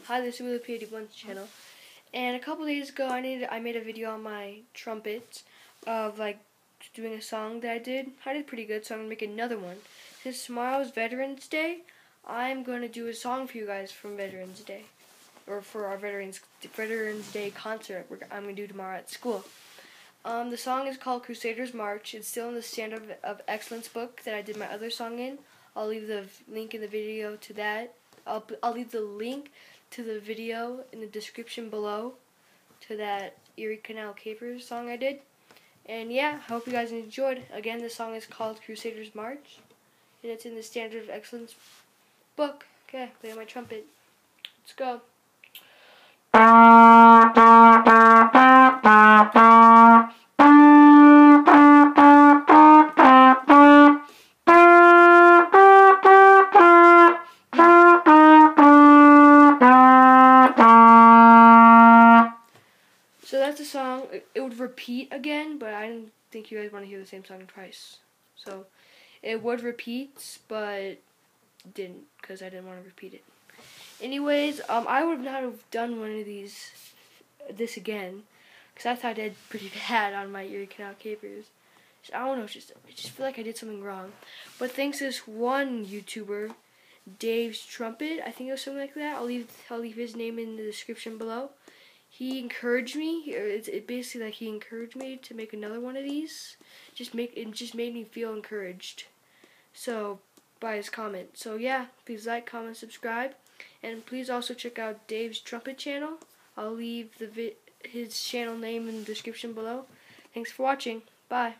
Hi, this is Willie P81's channel. And a couple days ago, I made a video on my trumpet of like doing a song that I did. I did pretty good, so I'm gonna make another one. Since tomorrow is Veterans Day, I'm gonna do a song for you guys from Veterans Day, or for our Veterans Day concert I'm gonna do tomorrow at school. The song is called Crusaders March. It's still in the Standard of Excellence book that I did my other song in. I'll leave the link in the video to that. I'll leave the link to the video in the description below to that Erie Canal Capers song I did. And yeah, I hope you guys enjoyed. Again, the song is called Crusaders March, and it's in the Standard of Excellence book. Okay, play on my trumpet. Let's go. So that's the song. It would repeat again, but I didn't think you guys want to hear the same song twice. So it would repeat, but didn't, because I didn't want to repeat it. Anyways, I would not have done one of this again, because I thought I did pretty bad on my Erie Canal Capers. So, I don't know, I just feel like I did something wrong. But thanks to this one YouTuber, Dave's Trumpet, I think it was something like that. I'll leave his name in the description below. He encouraged me. It basically like he encouraged me to make another one of these. It just made me feel encouraged. So by his comment. So yeah, please like, comment, subscribe, and please also check out Dave's Trumpet channel. I'll leave his channel name in the description below. Thanks for watching. Bye.